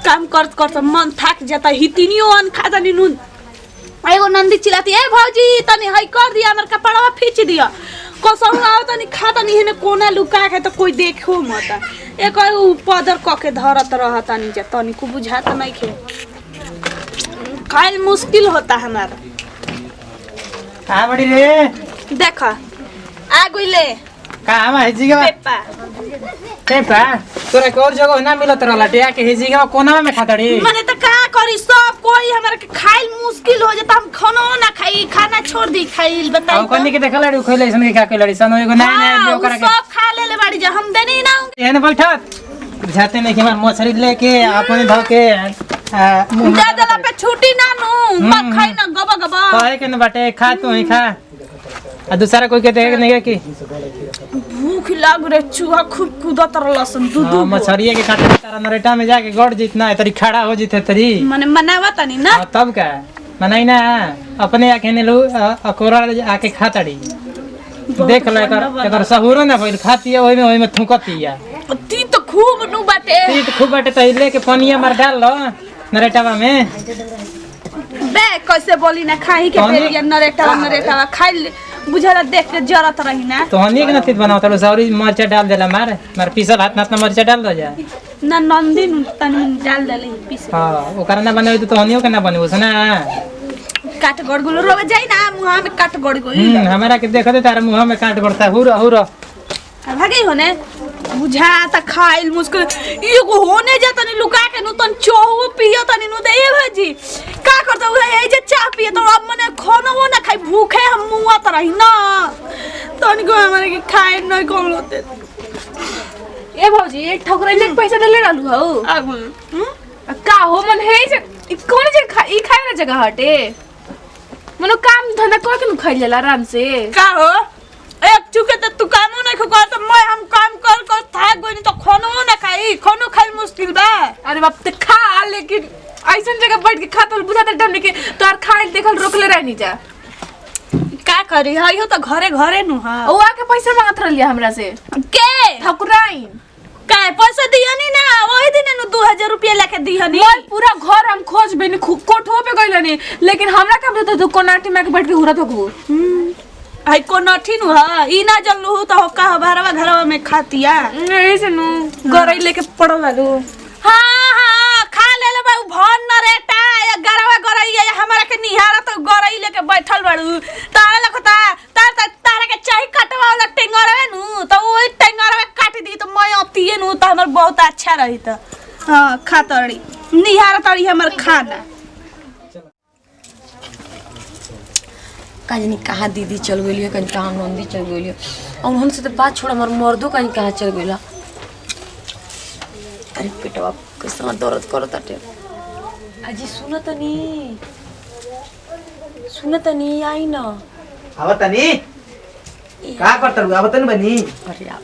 काम कर मन थक जाता हितिनियो अन खाता नी नून एगो नंदी चिल्लाती ए भौजी तनी हई कर दिया हमर कपड़वा खींच दिया कसम आओ तनी खाता नी हेने कोना लुका के तो कोई देखो मत एक पदर क के धरत रहता नी जे तनी को बुझात नहीं खे खाइल मुश्किल होता हमारा का बड़ी रे देखा आ गइले का हम हेजिगा पेपा तोरा के और जगह ना मिलत रहला टिया के हेजिगा कोना में खातड़ी माने त का करी सब कोई हमरा के खाइल मुश्किल हो जाता हम खाना ना खाई खाना छोड़ दी खाइल बताई तो कन्नी के देखलड़ी खइले सन के का कइलड़ी सन एगो नया नया दे ओकरा के सब खा ले बाड़ी जा हम देनी ना एने बैठत बुझाते नहीं कि हमार मछली लेके अपने ध के दादा पे छुट्टी ना नु मत खाई ना गबा गबा कहे के न बाटे खा तू ही खा आ दूसरा कोई के देख नहीं कि भूख लाग रे चूहा खूब कूदत रहलसन दूधू मछरिया के काटे तारा नरेटा में जाके गड़ जितना है तरी खड़ा हो जिते तरी माने मनावा तनी ना तब का मनाई ना अपने आके ने लो अकोरा आके खातड़ी देख ले एकर सहूरो ना भइल खाती है ओइ में थुकती है ती तो खूब नु बाटे ती तो खूब बाटे त ले के पनिया मार डाल लो नरेटावा में बे कैसे बोली ना खाई के पेरिया नरेटावा खाई बुझाला देख के जरत रही ना तो हनी के नतीत बनाओ तलो सौरी मरचा डाल देला मार पीसल हाथ ना मरचा डाल दो जा ना नंदी तनी डाल देले पीस हां ओकरा ना बनावे तो हनियो के ना बनबो ना काट गड़गुल रोवे जाई ना मुंह में काट गड़गुल हमरा के देखते तार मुंह में काट गड़ता हुर भागे होने बुझा त खाइल मुश्किल एगो होने जाता नी लुका के नु तन चोहो पियो तनी नु दे भाजी का करता उ ए जे चाह पिए तो अब मने खानो ना खाई भूखे हम मुआ त रही ना तनी को हमरे के खाए नहीं कम होते ए भौजी एक ठोकरैले पैसा देले रहलु हौ आगु का हो मन हे जे कोन जे ई खाए ना जगह हटे मनो काम धंधा कोइ के नु खाइ लेला आराम से का हो एक चुके त तू कामो नहीं खो त मैं हम काम कर थाक गइनी त खानो ना खाई मुश्किल बा अरे बाप ते खा लेकिन ऐसन जगह बैठ के खातल बुझाते डमने के तोर खाइल देखल रोकले रहनी जा का करी हई हो त घरे नु हां ओ आके पैसा मांगत रहलिया हमरा से के ठकुराइन का पैसा दियनी ना ओही दिन नु 2000 रुपया लेके दियनी मैं पूरा घर हम खोज बेनी कोठो पे गइलनी लेकिन हमरा का पता तू कोनाटी में के बैठ के हुरत हो आई को नठी नु हां ई ना जल्लू त हो का भरवा घरवा में खातिया ऐसे नु गरई लेके पड़ल लालू हां खा लेले बा भन न रेटा या गरवा गरई या हमरा के निहारा तो गरई लेके बैठल बाड़ू तारे लखता तारे के चाही कटवा वाला टेंगरवे नु तो ओई टेंगरवे काट दी तो मैं अतिए नु तो हमर बहुत अच्छा रही त हां खातड़ी निहारा तड़ी हमर खाना कहीं कहाँ दीदी चल गई है कहीं कहाँ नंदी चल गई है और हमसे तो बात छोड़ा हमारे मर्दों कहीं कहाँ चल गई अरे पेटवा कैसा दर्द करता टे अजी सुना तनी आई ना आवत तनी का करत रु आवत न बनी अरे आप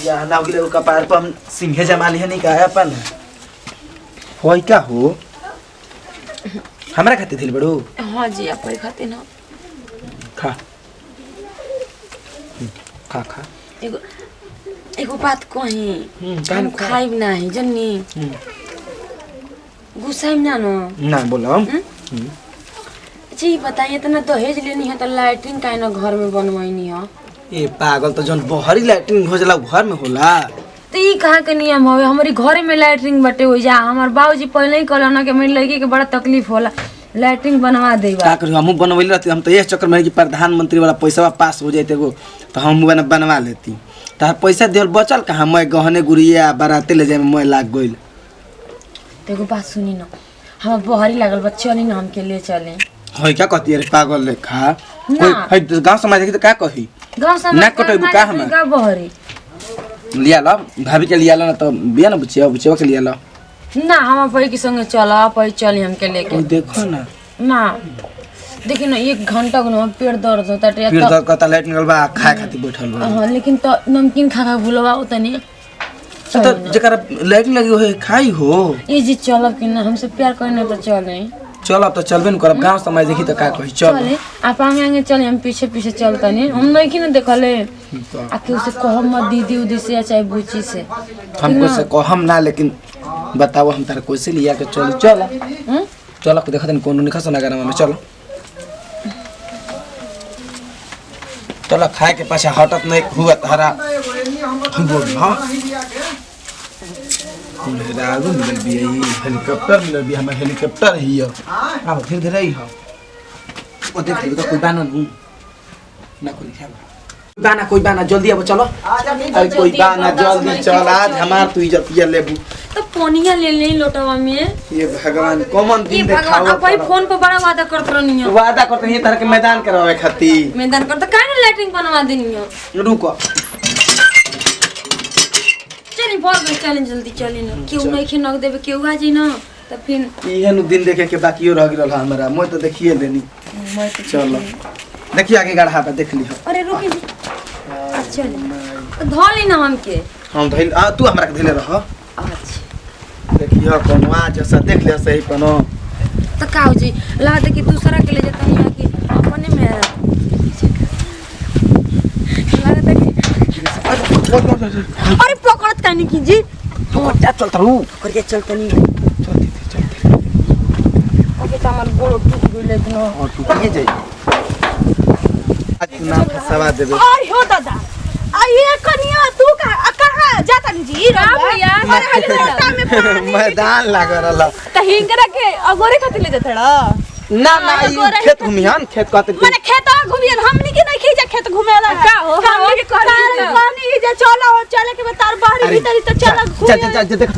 या ना गिले कपार पर हम सिंहे जमाली है नहीं का अपन होई का हो हमरा खाते दिल बड़ू हाँ जी आप खाते ना खा खा एगो बात कही हम खाइब नहीं जन्नी गुस्साइब ना बोलो जी बताइए इतना दहेज लेनी है तो लैट्रिन काहे ना घर में बनवाइनी है ए पागल तो जौन बहरी लैट्रिन घोजला घर में होला तो ई कहाँ के नियम हवे हमारी घरे में लैट्रिन बटे हो जा हमार बाबूजी पहले ही कहला ना कि मेरी लड़की के बड़ा तकलीफ होला लैट्रिन बनवा देबा का करी हम बनवैले रहती हम तो ये चक्कर में कि प्रधानमंत्री वाला पैसा पास हो जाते एगो तो हम बनवा लेती तार पैसा देल बचल कहाँ मैं गहने गुड़िया बाराते ले जाए मैं लाग गइल देखो बात सुनी ना हम बहरी लागल बा चली ना हमके ले चले होय क्या कहती है पागल लेखा कोई है गांव समाज देखी तो का कही गांव समाज ना कटैबू का हम का बहरी लिया लो भाभी के लिया लो ना तो बिया ना बुचिया के लिया लो ना हम भाई के संगे चला भाई चली हमके लेके देखो ना देखिए ना 1 घंटा को पेट दर्द होता है पेट दर्द करता लाइट निकल बा खाए खाती बैठल बा हां लेकिन तो नमकीन खा भूलवा उतनी तो जकरा लाइट लगी हो खाई हो ये जी चलब कि ना हमसे प्यार करने तो चले चल अब तो चलबे न करब गांव समाज देखी तो का कही चल चले आप आगे आगे चले हम पीछे पीछे चलता नहीं हम नहीं कि ना देखले आके उसे कहो मत दीदी उदी से या चाहे बूची से हमको से कहम ना लेकिन बताओ हम तारा कैसे लिया के चल चल चल को देखत कोनो निखा सुना गाना में चल चल खाए के पाछा हटत नहीं हुआ तारा बोल हां रागो मिलल भी हेलीकॉप्टर मिलल भी हमार हेलीकॉप्टर ही अब धीरे धीरे ही हो ओ देख ले कोई बाना नहीं ना कोई खाबा कोई बाना जल्दी अब चलो अरे कोई बाना जल्दी चल आज हमार तू इज्जत ये लेबू तो पोनिया ले ले लोटवा में ये भगवान कॉमन दिन भगवान देखाओ आप ही फोन पे बड़ा वादा करत रहनी हो वादा करते हैं तरह के मैदान करवावे खातिर मैदान करता काहे ना लैट्रिन बनवा देनी हो रुको चली बहुत गई चलें जल्दी चली ना क्यों नहीं खे नक देवे क्यों आ जी ना तो फिर इहे नु दिन देखे के बाकी रह गेल हमरा मैं तो देखिए लेनी चलो देखिए आगे गढ़ा पे देख लियो अरे रुकी जी अच्छा तो धो ली ना हमके हम धइल तू हमरा के धइले रह अच्छा देखियो कोनो आज ऐसा देख ले सही कोनो तो काऊ जी ला दे कि दूसरा के ले जाता नहीं कि अपने में लागत है कि अरे पकड़त कानी की जी क्या चलता हूं करके चलता नहीं ओके तो हमार गोड़ टूट गइल लेकिन और तू कहीं जाई आज तू नाम फसावा देबे आई हो दादा ये कनिया तू कहां जाता जी भैया मैदान लाग रहल त हिंगरा के अगोरे खातिर ले जातड़ा ना ना ई खेत घुमियान खेत कहते माने खेत घुमियन हमनी के नहीं खींचा खेत घुमेला का हो हमनी के पानी जे चलो चले के तार बाहरी भीतर तो चल घूम चल देख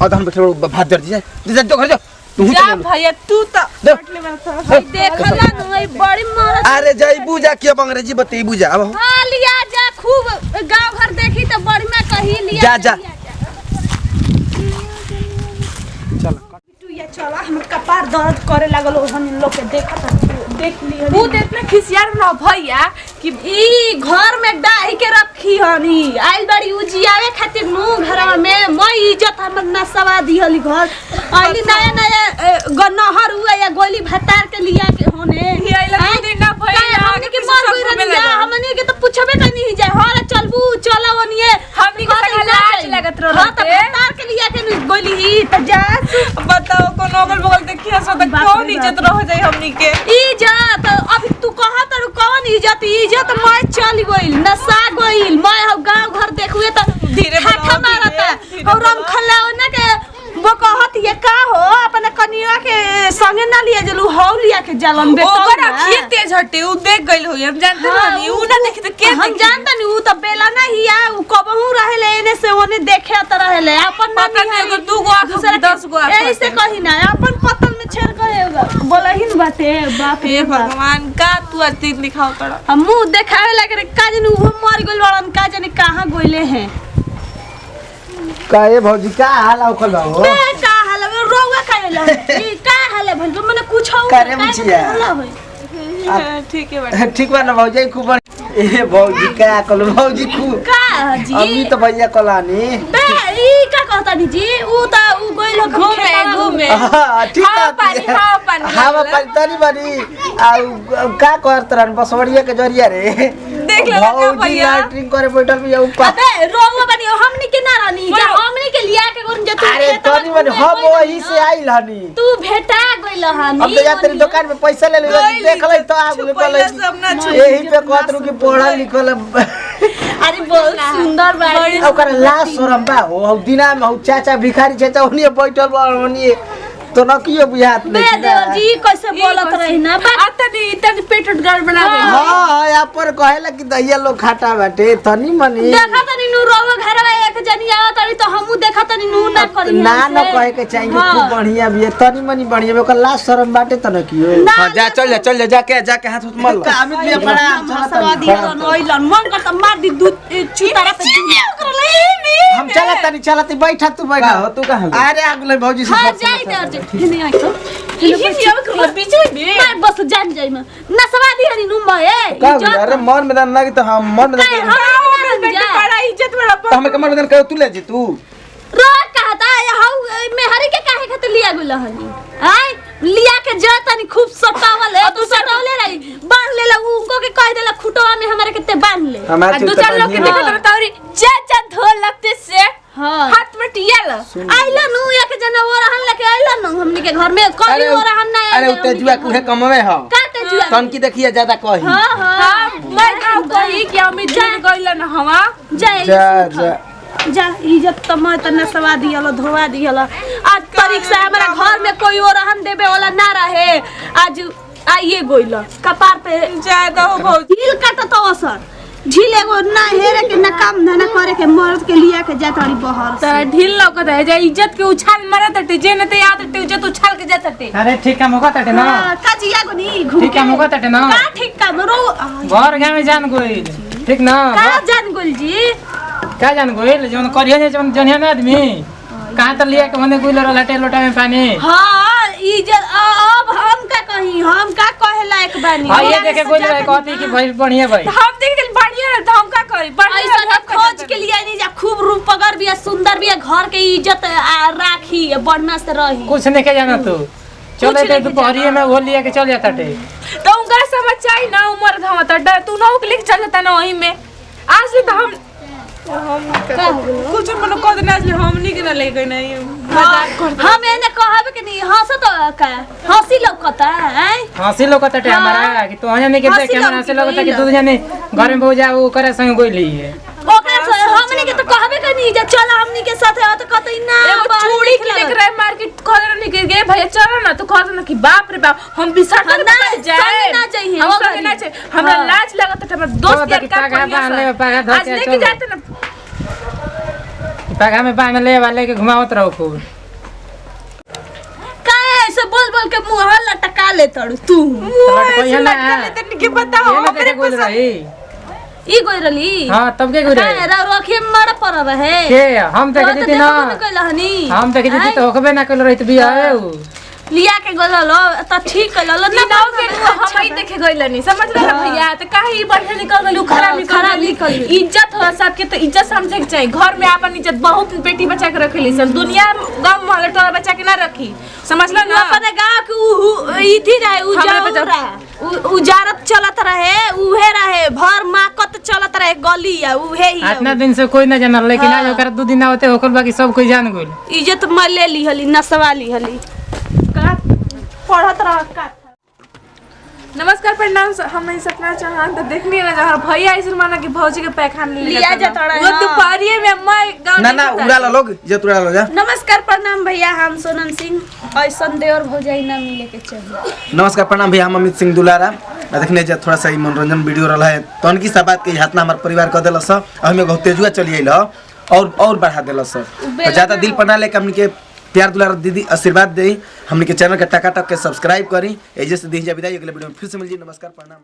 अधन बैठे भात जर जी जा घर जा तू जा भैया तू त देखला नहीं बड़ी मरद अरे जईबू जा के अंग्रेजी बतेबू जा अब हां लिया जा खूब गांव घर देखी तो बड़ी में कही लिया जा चल तू ये चला हमर कपार दर्द करे लागल हम इन लोग के देख ली तू इतना खिसियार ना भैया कि ई घर में डाही के रखी हनी आइल बड़ी उजियावे खातिर नु घर में मैं इज्जत हमर नसवा दिहली घर आइली नया नया गनहर हुआ या गोली भतार के लिया के होने ही आइला दिन ना भैया हमनी के मर गई रही जा हमनी के तो पूछबे कनी जाए हर चलबू चला वनिए हमनी के संग लाज लागत रहते हां त भतार के लिया के गोली ही त जा बताओ कोनो अगल बगल देखिया सो त कौन इज्जत रह जाई हमनी के इज्जत अभी तू कहा तर कौन इज्जत मैं चल गइल नसा गइल मैं हम गांव घर देखुए त धीरे खाखा मारता और हम खलावना के वो कहत ये का हो अपने कनिया के संगे ना लिया जलू हौ लिया के जलन बे ओकर अखिए तेज हटे उ देख गइल होई हम जानते नहीं उ ना देखि त के हम जानता नहीं उ त बेला नहीं आ उ कबहू रहेले एने से ओने देखे त रहेले अपन पता नहीं अगर दू गो आंख 10 गो आंख ऐसे कही ना अपन पतन में छेड़ करेगा बोलहिन बाते बाप हे भगवान का तू अतीत दिखाओ तड़ा हम मुंह देखावे लगे का जन उ मर गइल बड़न का जन कहां गइले हैं काहे भौजी का हाल औखल बा हो मैं का हाल में रोवा काहेला ई का हाल है भल मने कुछ हो करे मुछिया ठीक है बड़ा ठीक बा ना भौजी खूब ए भौजी का कल भौजी खूब का जी अभी तो भैया कलानी बे ई का कहता नी जी उ त उ गइल हो घूमे ठीक हाँ पानी हां पानी तनी बनी आ का करत रहन बसवड़िया के जरिया रे देख ले ना भैया लैट्रिन करे बैठल भी ऊपर अबे रोवा बनी हमनी के ना रानी जा हमनी के लिया के गुन जे तू अरे तनी बनी हम वही से आइल हनी तू भेटा गइल हनी हम तो जा तेरी दुकान में पैसा ले ले देख ले तो आग ले पले यही पे कहत रु कि पढ़ल लिखल अरे बहुत सुंदर बाड़ी ओकर लाश शरम बा हो दिना में चाचा भिखारी चाचा ओनी बैठल बा ओनी तो न कियो बुझात बे नहीं देवर जी कैसे बोलत रही ना तनी पेट गड़ बना दे हां या पर कहेला कि दहिया लोग खाटा बाटे तनी मनी देखा तनी नु रोवा घर में एक जनी आवा तनी तो हमहू देखा तनी नु ना करी ना न कहे के चाहिए खूब बढ़िया भी है तनी मनी बढ़िया ओकर लाश शरम बाटे त न कियो हां जा चल जा जाके हाथ उठ मल अमित भी बड़ा सवा दिया नोइलन मन करता मार दी दूध चूतारा पे हम चलत बैठा तू बैठा हो तू कहां अरे आगले भौजी से हां जाई दे नहीं आई तो बीच में मैं बस जान जाई मैं नसवा दी हनी नु मैं का अरे मन मैदान ना कि तो हम मन मैदान बड़ा इज्जत बड़ा तो हमें कमर मैदान कहो तू ले जी तू रोज कहता है हाउ मैं हरी के काहे खातिर लिया गुल हनी आय लिया के जा तनी खूब सतावल है तू सतावले रही बांध लेला उनको के कह देला खुटवा में हमारे कितने बांध ले हमारे दो चार लोग के देखत रह तौरी जा धोल लगते से हां हाथ में टियल आइला नु एक जना वो रहन लेके आइला नु हमनी के घर में कोई वो रहन ना अरे तेजुआ कुहे कमवे ह का तेजुआ तन की देखिए ज्यादा कही हां हां मैं गाँव कही कि हम जान गइल ना हवा जा जा इज्जत त मैं त नसवा दियलो धोवा दियलो आज तारीख से हमारा घर में कोई और रहन देबे वाला ना रहे आज आइए गोइल कपार पे ज्यादा हो बहुत हिल काट तो असर झील एगो ना हेरे के ना काम धंधा करे के मर्द के लिया के जात वाली बहर त ढील लौकत है जे इज्जत के उछाल मारत हटे जे न ते याद हटे इज्जत उछाल के जात हटे अरे ठीक काम होगा तटे ना का जिया को नी घूम ठीक काम होगा तटे ना का ठीक काम रो घर गाँव में जान गोइल ठीक ना का जान गोल जी का जान गोइल जौन करियो जे जौन जनिया ना आदमी कहाँ तो लिया के होने गोइल लटे लोटा में पानी हां इज्जत अब हम का कही हम का कहे लायक बानी हां ये देखे गोइल कहती कि भाई बढ़िया भाई हम देख के बढ़िया है तो हम का करी बढ़िया ऐसा खोज के लिए नहीं जा खूब रूप पगर भी सुंदर भी घर के इज्जत राखी बढ़ना से रही कुछ नहीं के जाना तू चले तो दोपहरिए में वो लिया के चल जाता टे तो उनका समझ चाहिए ना उम्र धमा त तू ना के लेके चल जाता ना वही में आज भी तो हम कुछ मन को दिन आज हमनी के ना ले गई नहीं हम एने कहब कि नहीं हंस तो का हंसी लौकता है हंसी लोग तटे हमारा कि तो जाने के देख हमारा हंसी लोग कि दूध जाने घर में बहु जा वो करे संग गोइली है ओकरा से हमनी के तो कहबे कि नहीं जा चल हमनी के साथ तो कहते ना एगो चूड़ी के लेके रहे मार्केट खोले निकल गए भैया चलो ना तो कहत ना कि बाप रे बाप हम बिसर ना जाए ना चाहिए हम संगे ना चाहिए हमरा लाज लगत है हमर दोस्त यार का आज लेके जाते ना पगा में बांध ले वाले के घुमावत रहो खूब काहे ऐसे बोल बोल के मुंह लटका ले तड़ तू के बताओ हमरे गोल रही ई गोई रली हां तब के गोल काहे रखे मर पर रहे के हम देख दी ना कहलहनी हम देख दी तो होकबे ना कल रही त बिया है लिया के गललो त ठीक कललो ना ना के हम ही देखे गइलनी समझ ले भैया त काहे ई बढ़िया निकल गइल खराब निकल इज्जत हो सबके तो इज्जत समझे के चाहिए घर में अपन इज्जत बहुत बेटी बचा के रखेली सन दुनिया गांव मोहल्ला टोला बचा के ना रखी समझ लो ना अपने गांव के इथी रहे उजारत चलत रहे उहे रहे भर माकत चलत रहे गली या उहे ही इतना दिन से कोई ना जानल लेकिन आज ओकर 2 दिन होते होकल बाकी सब कोई जान गइल इज्जत मैं ले ली हली नसवा ली हली का पढ़त रह का नमस्कार प्रणाम हम नहीं सपना चाहन तो देखनी ना जहां भैया ऐसे माना कि भौजी के पैखाने लिया जाता रहे वो दोपहरिए में मैं गांव ना उड़ा लो लोग इज्जत उड़ा लो जा नमस्कार प्रणाम भैया हम सोनम सिंह ऐसन देवर भौजाई ना मिले के चाहिए नमस्कार प्रणाम भैया हम अमित सिंह दुलारा देखने जा थोड़ा सा ही मनोरंजन वीडियो रहा है तन की सब बात के हाथ ना हमार परिवार कर देला स हमें बहुत तेजुआ चली आइल और बढ़ा देला स तो ज्यादा दिल पना लेके हमनी के प्यार दुलारा दीदी आशीर्वाद दे हमनी के चैनल के टका टक के सब्सक्राइब करी एजे से दी जा विदाई अगले वीडियो में फिर से मिल जी नमस्कार प्रणाम।